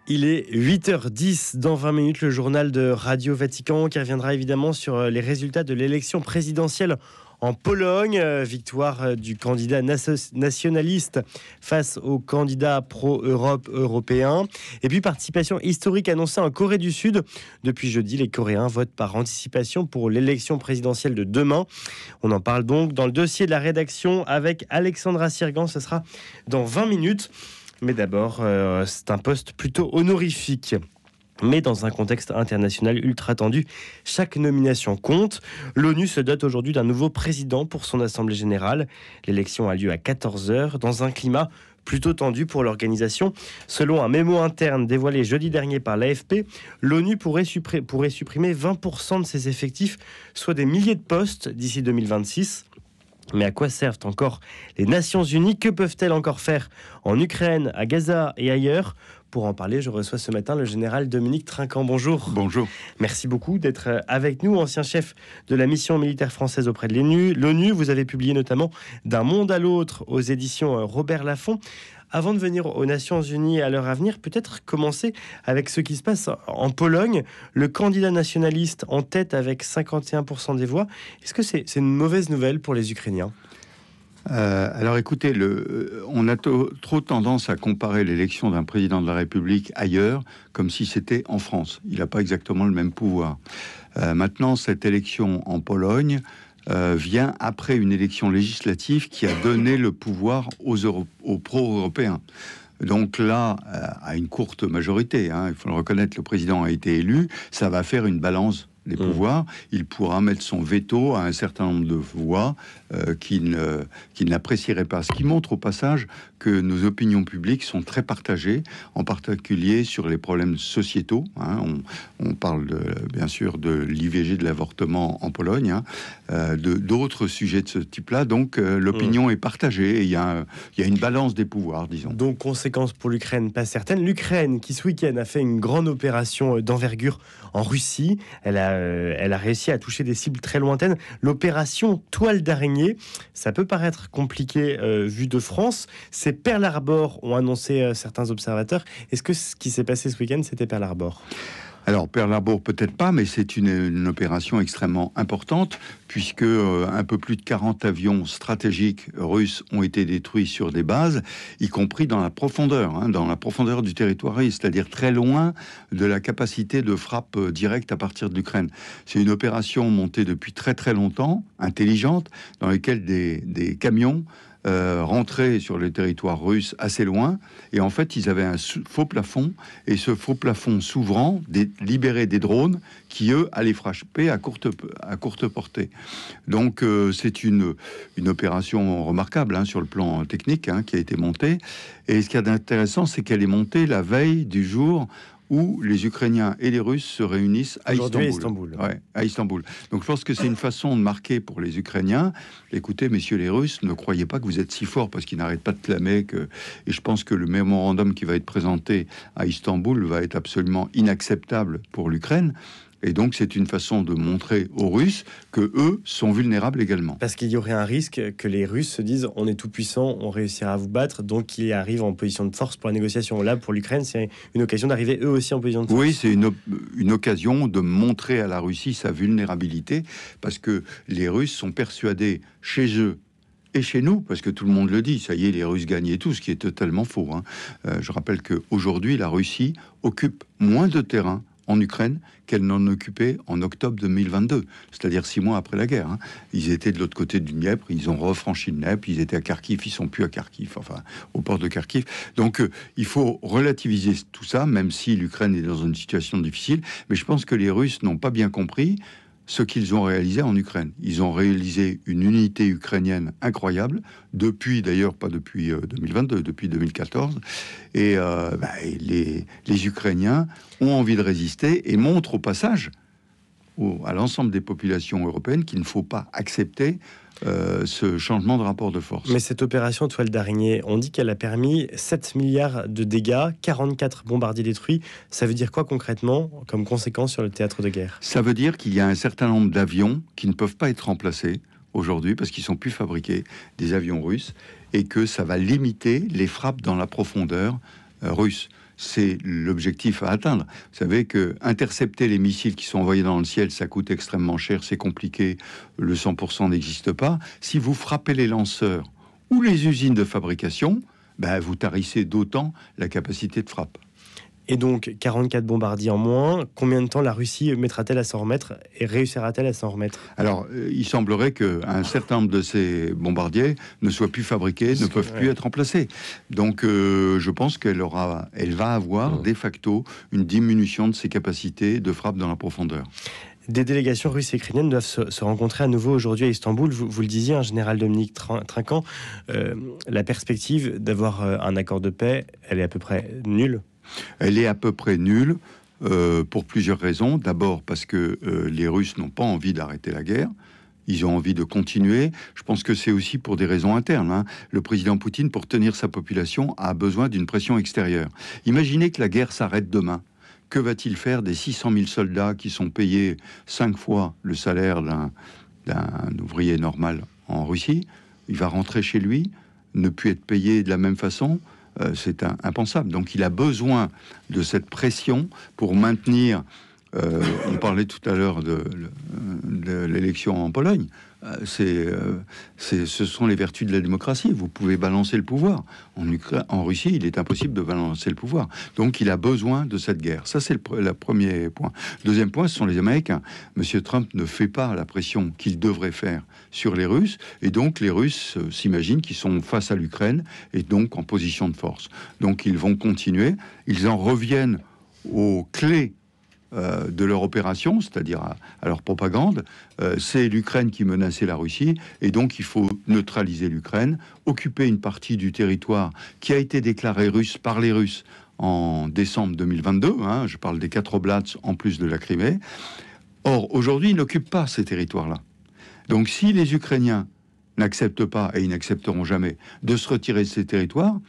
Il est 8h10, dans 20 minutes, le journal de Radio Vatican qui reviendra évidemment sur les résultats de l'élection présidentielle en Pologne. Victoire du candidat nationaliste face au candidat pro-Europe européen. Et puis participation historique annoncée en Corée du Sud. Depuis jeudi, les Coréens votent par anticipation pour l'élection présidentielle de demain. On en parle donc dans le dossier de la rédaction avec Alexandra Sirgan. Ce sera dans 20 minutes. Mais d'abord, c'est un poste plutôt honorifique. Mais dans un contexte international ultra tendu, chaque nomination compte. L'ONU se dote aujourd'hui d'un nouveau président pour son assemblée générale. L'élection a lieu à 14h dans un climat plutôt tendu pour l'organisation. Selon un mémo interne dévoilé jeudi dernier par l'AFP, l'ONU pourrait supprimer 20% de ses effectifs, soit des milliers de postes d'ici 2026. Mais à quoi servent encore les Nations Unies? Que peuvent-elles encore faire en Ukraine, à Gaza et ailleurs? Pour en parler, je reçois ce matin le général Dominique Trinquant. Bonjour. Bonjour. Merci beaucoup d'être avec nous, ancien chef de la mission militaire française auprès de l'ONU. Vous avez publié notamment D'un monde à l'autre aux éditions Robert Laffont. Avant de venir aux Nations Unies à l'heure à venir, peut-être commencer avec ce qui se passe en Pologne. Le candidat nationaliste en tête avec 51% des voix. Est-ce que c'est une mauvaise nouvelle pour les Ukrainiens ? Alors écoutez, on a trop tendance à comparer l'élection d'un président de la République ailleurs comme si c'était en France. Il n'a pas exactement le même pouvoir. Maintenant, cette élection en Pologne vient après une élection législative qui a donné le pouvoir aux pro-européens. Donc là, à une courte majorité, il faut le reconnaître, le président a été élu, ça va faire une balance des pouvoirs. Il pourra mettre son veto à un certain nombre de voix qu'il n'apprécierait pas. Ce qui montre au passage que nos opinions publiques sont très partagées, en particulier sur les problèmes sociétaux. On parle bien sûr de l'IVG, de l'avortement en Pologne, d'autres sujets de ce type-là. Donc l'opinion est partagée et il y a une balance des pouvoirs, disons. Donc conséquence pour l'Ukraine, pas certaine. L'Ukraine qui ce week-end a fait une grande opération d'envergure en Russie. Elle a réussi à toucher des cibles très lointaines. L'opération Toile d'araignée, ça peut paraître compliqué vu de France. C'est Pearl Harbor, ont annoncé certains observateurs. Est-ce que ce qui s'est passé ce week-end, c'était Pearl Harbor ? Alors, Pearl Harbor, peut-être pas, mais c'est une opération extrêmement importante, puisque un peu plus de 40 avions stratégiques russes ont été détruits sur des bases, y compris dans la profondeur du territoire russe, c'est-à-dire très loin de la capacité de frappe directe à partir de l'Ukraine. C'est une opération montée depuis très très longtemps, intelligente, dans laquelle des camions rentraient sur le territoire russe assez loin, et en fait ils avaient un faux plafond, et ce faux plafond s'ouvrant libérait des drones qui eux allaient frapper à courte portée. Donc c'est une opération remarquable sur le plan technique qui a été montée, et ce qui est intéressant, c'est qu'elle est montée la veille du jour où les Ukrainiens et les Russes se réunissent à Istanbul. Ouais, à Istanbul. Donc je pense que c'est une façon de marquer pour les Ukrainiens. Écoutez, messieurs les Russes, ne croyez pas que vous êtes si forts, parce qu'ils n'arrêtent pas de clamer que... Et je pense que le mémorandum qui va être présenté à Istanbul va être absolument inacceptable pour l'Ukraine. Et donc, c'est une façon de montrer aux Russes que eux sont vulnérables également. Parce qu'il y aurait un risque que les Russes se disent « on est tout puissant, on réussira à vous battre », donc ils arrivent en position de force pour la négociation. Là, pour l'Ukraine, c'est une occasion d'arriver eux aussi en position de force. Oui, c'est une occasion de montrer à la Russie sa vulnérabilité, parce que les Russes sont persuadés chez eux et chez nous, parce que tout le monde le dit, ça y est, les Russes gagnent et tout, ce qui est totalement faux. Je rappelle qu'aujourd'hui, la Russie occupe moins de terrain en Ukraine qu'elle n'en occupait en octobre 2022, c'est-à-dire 6 mois après la guerre. Ils étaient de l'autre côté du Dniepr, ils ont refranchi le Dniepr, ils étaient à Kharkiv, ils sont plus à Kharkiv, enfin au port de Kharkiv. Donc il faut relativiser tout ça, même si l'Ukraine est dans une situation difficile, mais je pense que les Russes n'ont pas bien compris ce qu'ils ont réalisé en Ukraine. Ils ont réalisé une unité ukrainienne incroyable, depuis d'ailleurs, pas depuis 2022, depuis 2014, et les Ukrainiens ont envie de résister et montrent au passage à l'ensemble des populations européennes qu'il ne faut pas accepter ce changement de rapport de force. Mais cette opération Toile d'araignée, on dit qu'elle a permis 7 milliards de dégâts, 44 bombardiers détruits. Ça veut dire quoi concrètement comme conséquence sur le théâtre de guerre ? Ça veut dire qu'il y a un certain nombre d'avions qui ne peuvent pas être remplacés aujourd'hui parce qu'ils sont plus fabriqués, des avions russes, et que ça va limiter les frappes dans la profondeur russe. c'est l'objectif à atteindre. Vous savez que intercepter les missiles qui sont envoyés dans le ciel, ça coûte extrêmement cher, c'est compliqué, le 100% n'existe pas. Si vous frappez les lanceurs ou les usines de fabrication, vous tarissez d'autant la capacité de frappe. Et donc, 44 bombardiers en moins, combien de temps la Russie mettra-t-elle à s'en remettre et réussira-t-elle à s'en remettre? Alors, il semblerait qu'un certain nombre de ces bombardiers ne soient plus fabriqués, ne peuvent plus être remplacés. Donc, je pense elle va avoir de facto une diminution de ses capacités de frappe dans la profondeur. Des délégations russes et ukrainiennes doivent se rencontrer à nouveau aujourd'hui à Istanbul. Vous le disiez, général Dominique Trinquant, la perspective d'avoir un accord de paix, elle est à peu près nulle. Elle est à peu près nulle pour plusieurs raisons. D'abord parce que les Russes n'ont pas envie d'arrêter la guerre. Ils ont envie de continuer. Je pense que c'est aussi pour des raisons internes. Le président Poutine, pour tenir sa population, a besoin d'une pression extérieure. Imaginez que la guerre s'arrête demain. Que va-t-il faire des 600 000 soldats qui sont payés 5 fois le salaire d'un ouvrier normal en Russie? Il va rentrer chez lui, ne plus être payé de la même façon. C'est impensable. Donc il a besoin de cette pression pour maintenir... on parlait tout à l'heure de l'élection en Pologne. Ce sont les vertus de la démocratie. Vous pouvez balancer le pouvoir. En Russie, il est impossible de balancer le pouvoir. Donc il a besoin de cette guerre. Ça, c'est le premier point. Deuxième point, ce sont les Américains. Monsieur Trump ne fait pas la pression qu'il devrait faire sur les Russes. Et donc les Russes s'imaginent qu'ils sont face à l'Ukraine et donc en position de force. Donc ils vont continuer. Ils en reviennent aux clés de leur opération, c'est-à-dire à leur propagande. C'est l'Ukraine qui menaçait la Russie, et donc il faut neutraliser l'Ukraine, occuper une partie du territoire qui a été déclaré russe par les Russes en décembre 2022, je parle des 4 Oblats en plus de la Crimée. Or, aujourd'hui, ils n'occupent pas ces territoires-là. Donc si les Ukrainiens n'acceptent pas, et ils n'accepteront jamais, de se retirer de ces territoires,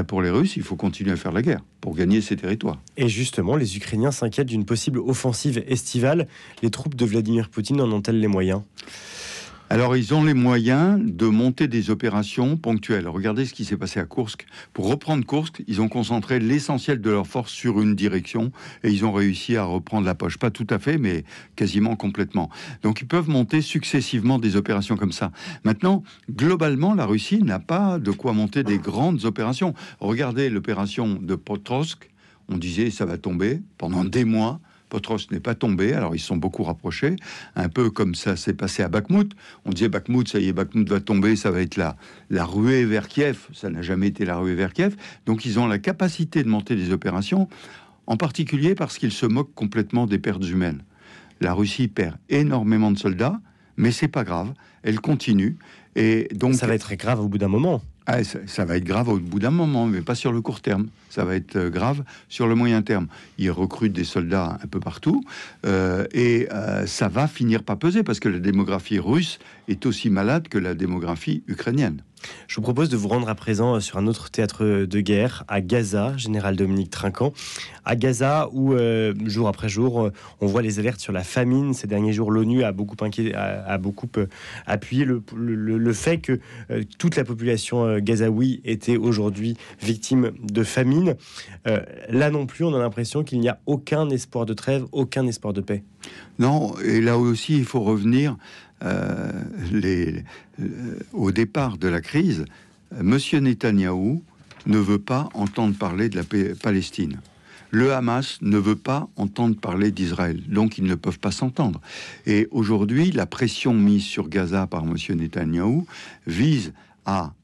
pour les Russes, il faut continuer à faire la guerre pour gagner ces territoires. Et justement, les Ukrainiens s'inquiètent d'une possible offensive estivale. Les troupes de Vladimir Poutine en ont-elles les moyens ? Alors, ils ont les moyens de monter des opérations ponctuelles. Regardez ce qui s'est passé à Koursk. Pour reprendre Koursk, ils ont concentré l'essentiel de leurs forces sur une direction et ils ont réussi à reprendre la poche. Pas tout à fait, mais quasiment complètement. Donc, ils peuvent monter successivement des opérations comme ça. Maintenant, globalement, la Russie n'a pas de quoi monter des grandes opérations. Regardez l'opération de Potrovsk. On disait ça va tomber pendant des mois. Potrovsk n'est pas tombé, alors ils sont beaucoup rapprochés, un peu comme ça s'est passé à Bakhmout. On disait Bakhmout, ça y est, Bakhmout va tomber, ça va être la ruée vers Kiev. Ça n'a jamais été la ruée vers Kiev. Donc ils ont la capacité de monter des opérations, en particulier parce qu'ils se moquent complètement des pertes humaines. La Russie perd énormément de soldats, mais c'est pas grave, elle continue. Et donc ça va être grave au bout d'un moment. Ça va être grave au bout d'un moment, mais pas sur le court terme. Ça va être grave sur le moyen terme. Ils recrutent des soldats un peu partout et ça va finir par peser parce que la démographie russe est aussi malade que la démographie ukrainienne. Je vous propose de vous rendre à présent sur un autre théâtre de guerre, à Gaza, général Dominique Trinquant. À Gaza, où jour après jour, on voit les alertes sur la famine. Ces derniers jours, l'ONU a beaucoup appuyé le fait que toute la population gazaoui était aujourd'hui victime de famine. Là non plus, on a l'impression qu'il n'y a aucun espoir de trêve, aucun espoir de paix. Non, et là aussi, il faut revenir au départ de la crise. Monsieur Netanyahou ne veut pas entendre parler de la Palestine. Le Hamas ne veut pas entendre parler d'Israël, donc ils ne peuvent pas s'entendre. Et aujourd'hui, la pression mise sur Gaza par monsieur Netanyahou vise à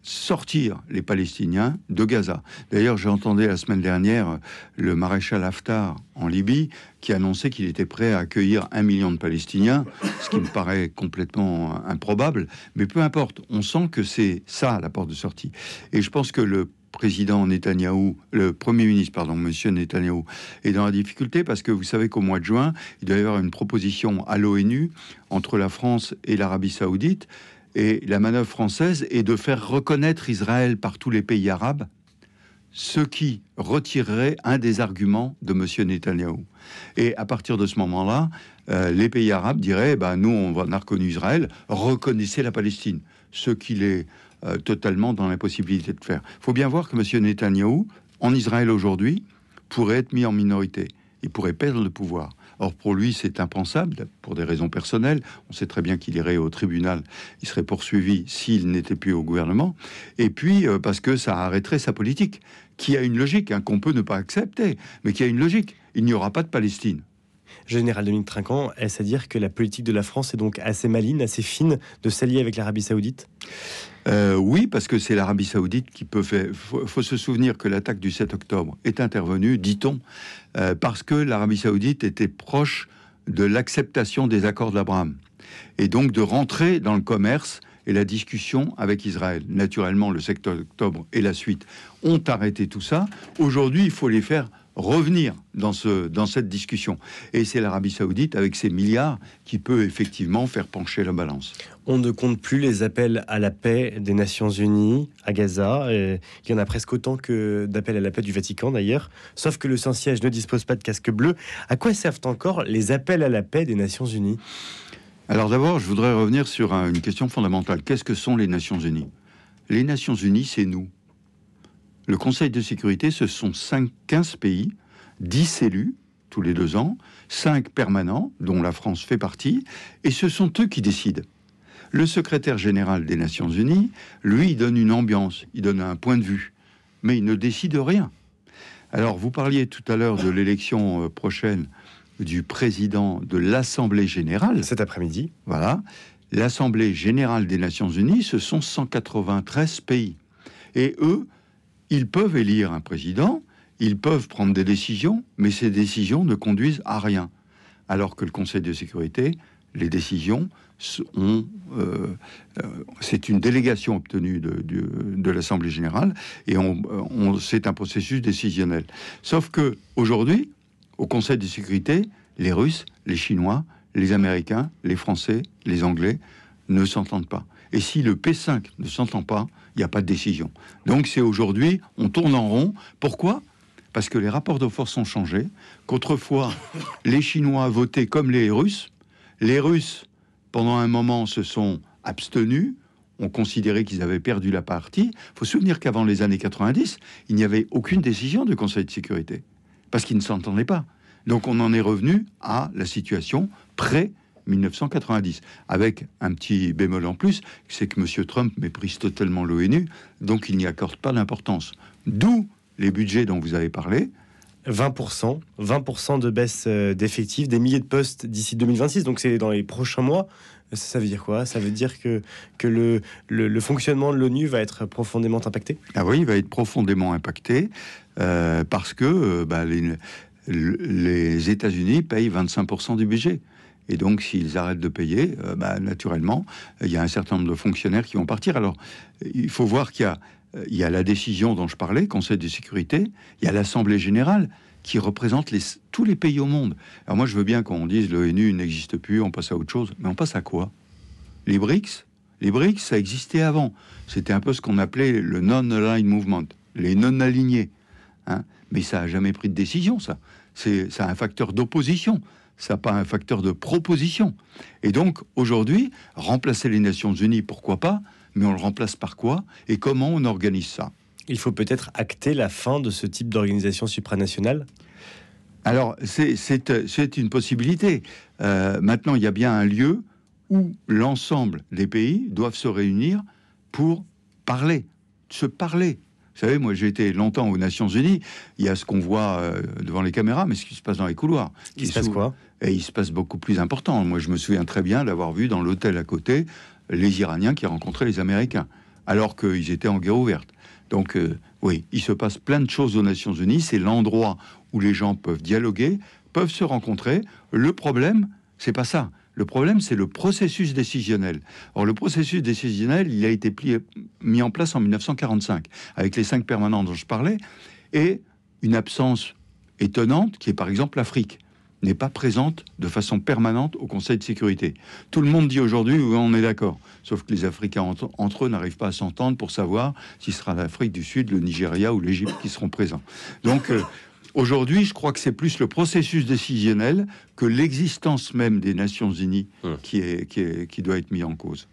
sortir les Palestiniens de Gaza. D'ailleurs, j'entendais la semaine dernière le maréchal Haftar en Libye qui annonçait qu'il était prêt à accueillir 1 million de Palestiniens, ce qui me paraît complètement improbable. Mais peu importe, on sent que c'est ça la porte de sortie. Et je pense que le Premier ministre, monsieur Netanyahou, est dans la difficulté parce que vous savez qu'au mois de juin, il doit y avoir une proposition à l'ONU entre la France et l'Arabie Saoudite. Et la manœuvre française est de faire reconnaître Israël par tous les pays arabes, ce qui retirerait un des arguments de monsieur Netanyahou. Et à partir de ce moment-là, les pays arabes diraient nous, on a reconnu Israël, reconnaissez la Palestine, ce qu'il est totalement dans l'impossibilité de faire. Il faut bien voir que monsieur Netanyahou en Israël aujourd'hui pourrait être mis en minorité. Il pourrait perdre le pouvoir. Or, pour lui, c'est impensable, pour des raisons personnelles. On sait très bien qu'il irait au tribunal, il serait poursuivi s'il n'était plus au gouvernement. Et puis, parce que ça arrêterait sa politique, qui a une logique, qu'on peut ne pas accepter, mais qui a une logique. Il n'y aura pas de Palestine. Général Dominique Trinquant, est-ce à dire que la politique de la France est donc assez maligne, assez fine, de s'allier avec l'Arabie Saoudite ? Oui, parce que c'est l'Arabie Saoudite qui peut faire. Faut se souvenir que l'attaque du 7 octobre est intervenue, dit-on, parce que l'Arabie Saoudite était proche de l'acceptation des accords d'Abraham et donc de rentrer dans le commerce et la discussion avec Israël. Naturellement, le 7 octobre et la suite ont arrêté tout ça. Aujourd'hui, il faut les faire revenir dans cette discussion. Et c'est l'Arabie Saoudite, avec ses milliards, qui peut effectivement faire pencher la balance. On ne compte plus les appels à la paix des Nations Unies à Gaza. Il y en a presque autant que d'appels à la paix du Vatican, d'ailleurs. Sauf que le Saint-Siège ne dispose pas de casque bleu. À quoi servent encore les appels à la paix des Nations Unies ? Alors d'abord, je voudrais revenir sur une question fondamentale. Qu'est-ce que sont les Nations Unies ? Les Nations Unies, c'est nous. Le Conseil de sécurité, ce sont 15 pays, 10 élus tous les 2 ans, 5 permanents, dont la France fait partie, et ce sont eux qui décident. Le secrétaire général des Nations Unies, lui, il donne une ambiance, il donne un point de vue, mais il ne décide rien. Alors, vous parliez tout à l'heure de l'élection prochaine du président de l'Assemblée générale. Cet après-midi. Voilà. L'Assemblée générale des Nations Unies, ce sont 193 pays. Et eux, ils peuvent élire un président, ils peuvent prendre des décisions, mais ces décisions ne conduisent à rien. Alors que le Conseil de sécurité, les décisions c'est une délégation obtenue de l'Assemblée générale et c'est un processus décisionnel. Sauf que aujourd'hui, au Conseil de sécurité, les Russes, les Chinois, les Américains, les Français, les Anglais ne s'entendent pas. Et si le P5 ne s'entend pas, il n'y a pas de décision. Donc c'est aujourd'hui, on tourne en rond. Pourquoi ? Parce que les rapports de force ont changé, qu'autrefois, les Chinois votaient comme les Russes. Les Russes, pendant un moment, se sont abstenus, ont considéré qu'ils avaient perdu la partie. Il faut se souvenir qu'avant les années 90, il n'y avait aucune décision du Conseil de sécurité, parce qu'ils ne s'entendaient pas. Donc on en est revenu à la situation pré-1990, avec un petit bémol en plus, c'est que M. Trump méprise totalement l'ONU, donc il n'y accorde pas d'importance. D'où les budgets dont vous avez parlé. 20% de baisse d'effectifs, des milliers de postes d'ici 2026, donc c'est dans les prochains mois. Ça veut dire quoi ? Ça veut dire que le fonctionnement de l'ONU va être profondément impacté ? Ah oui, il va être profondément impacté, parce que les États-Unis payent 25% du budget. Et donc, s'ils arrêtent de payer, naturellement, il y a un certain nombre de fonctionnaires qui vont partir. Alors, il faut voir qu'il y a la décision dont je parlais, Conseil de sécurité, il y a l'Assemblée générale qui représente tous les pays au monde. Alors moi, je veux bien qu'on dise l'ONU n'existe plus, on passe à autre chose. Mais on passe à quoi ? Les BRICS, ça existait avant. C'était un peu ce qu'on appelait le non-aligned movement, les non-alignés. Mais ça n'a jamais pris de décision, ça. Ça a un facteur d'opposition. Ça n'a pas un facteur de proposition. Et donc, aujourd'hui, remplacer les Nations Unies, pourquoi pas ? Mais on le remplace par quoi ? Et comment on organise ça ? Il faut peut-être acter la fin de ce type d'organisation supranationale ? Alors, c'est une possibilité. Maintenant, il y a bien un lieu où l'ensemble des pays doivent se réunir pour se parler. Vous savez, moi, j'ai été longtemps aux Nations Unies. Il y a ce qu'on voit devant les caméras, mais ce qui se passe dans les couloirs. Il se passe quoi ? Et il se passe beaucoup plus important. Moi, je me souviens très bien d'avoir vu dans l'hôtel à côté les Iraniens qui rencontraient les Américains, alors qu'ils étaient en guerre ouverte. Donc, oui, il se passe plein de choses aux Nations Unies. C'est l'endroit où les gens peuvent dialoguer, peuvent se rencontrer. Le problème, c'est pas ça. Le problème, c'est le processus décisionnel. Or, le processus décisionnel, il a été mis en place en 1945, avec les 5 permanents dont je parlais, et une absence étonnante, qui est par exemple l'Afrique, n'est pas présente de façon permanente au Conseil de sécurité. Tout le monde dit aujourd'hui, oui, on est d'accord, sauf que les Africains entre eux n'arrivent pas à s'entendre pour savoir si ce sera l'Afrique du Sud, le Nigeria ou l'Égypte qui seront présents. Donc, aujourd'hui, je crois que c'est plus le processus décisionnel que l'existence même des Nations Unies qui doit être mis en cause.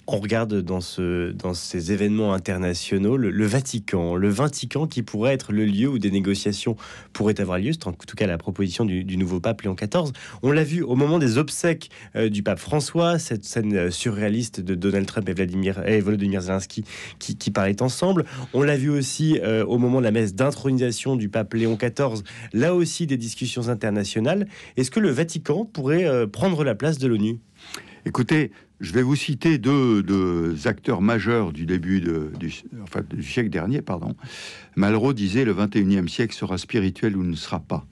On regarde dans ces événements internationaux le Vatican qui pourrait être le lieu où des négociations pourraient avoir lieu. C'est en tout cas la proposition du nouveau pape Léon XIV. On l'a vu au moment des obsèques du pape François, cette scène surréaliste de Donald Trump et Volodymyr Zelensky qui parlaient ensemble. On l'a vu aussi au moment de la messe d'intronisation du pape Léon XIV, là aussi des discussions internationales. Est-ce que le Vatican pourrait prendre la place de l'ONU ? Écoutez, je vais vous citer deux acteurs majeurs du début du siècle dernier. Malraux disait « Le 21e siècle sera spirituel ou ne sera pas ».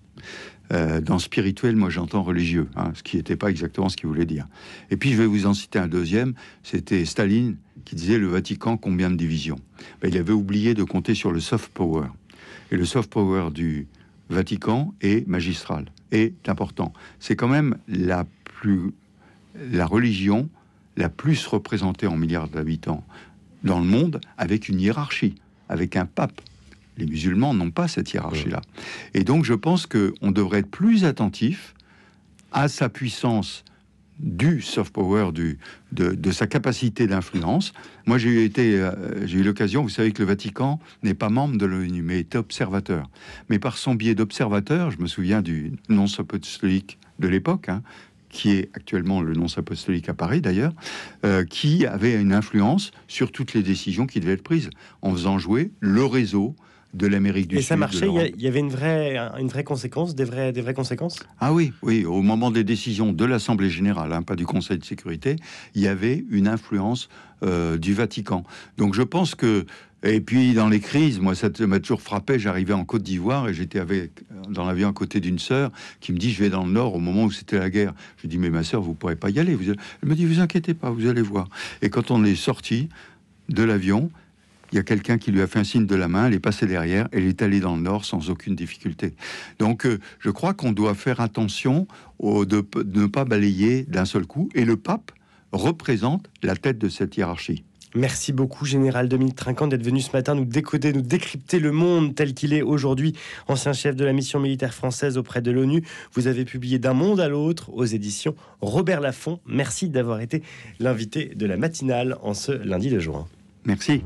Dans spirituel, moi j'entends religieux, ce qui n'était pas exactement ce qu'il voulait dire. Et puis je vais vous en citer un deuxième, c'était Staline qui disait « Le Vatican, combien de divisions ?» Il avait oublié de compter sur le soft power. Et le soft power du Vatican est magistral, est important. C'est quand même la religion la plus représentée en milliards d'habitants dans le monde, avec une hiérarchie, avec un pape. Les musulmans n'ont pas cette hiérarchie-là. Et donc, je pense qu'on devrait être plus attentif à sa puissance du soft power, de sa capacité d'influence. Moi, j'ai eu l'occasion, vous savez que le Vatican n'est pas membre de l'ONU, mais est observateur. Mais par son biais d'observateur, je me souviens du nonce apostolique de l'époque, qui est actuellement le nonce apostolique à Paris d'ailleurs, qui avait une influence sur toutes les décisions qui devaient être prises, en faisant jouer le réseau de l'Amérique du Sud. Et ça marchait, il y avait une vraie conséquence, des vraies conséquences. Ah oui, au moment des décisions de l'Assemblée Générale, pas du Conseil de Sécurité, il y avait une influence du Vatican. Donc je pense que... Et puis dans les crises, moi ça m'a toujours frappé, j'arrivais en Côte d'Ivoire et j'étais dans l'avion à côté d'une sœur qui me dit je vais dans le Nord au moment où c'était la guerre. Je dis mais ma sœur vous pourrez pas y aller. Elle me dit vous inquiétez pas, vous allez voir. Et quand on est sorti de l'avion, il y a quelqu'un qui lui a fait un signe de la main, elle est passée derrière, elle est allée dans le Nord sans aucune difficulté. Donc je crois qu'on doit faire attention de ne pas balayer d'un seul coup, et le pape représente la tête de cette hiérarchie. Merci beaucoup, Général Dominique Trinquant, d'être venu ce matin nous décoder, nous décrypter le monde tel qu'il est aujourd'hui. Ancien chef de la mission militaire française auprès de l'ONU, vous avez publié D'un monde à l'autre aux éditions Robert Laffont. Merci d'avoir été l'invité de la matinale en ce lundi de juin. Merci.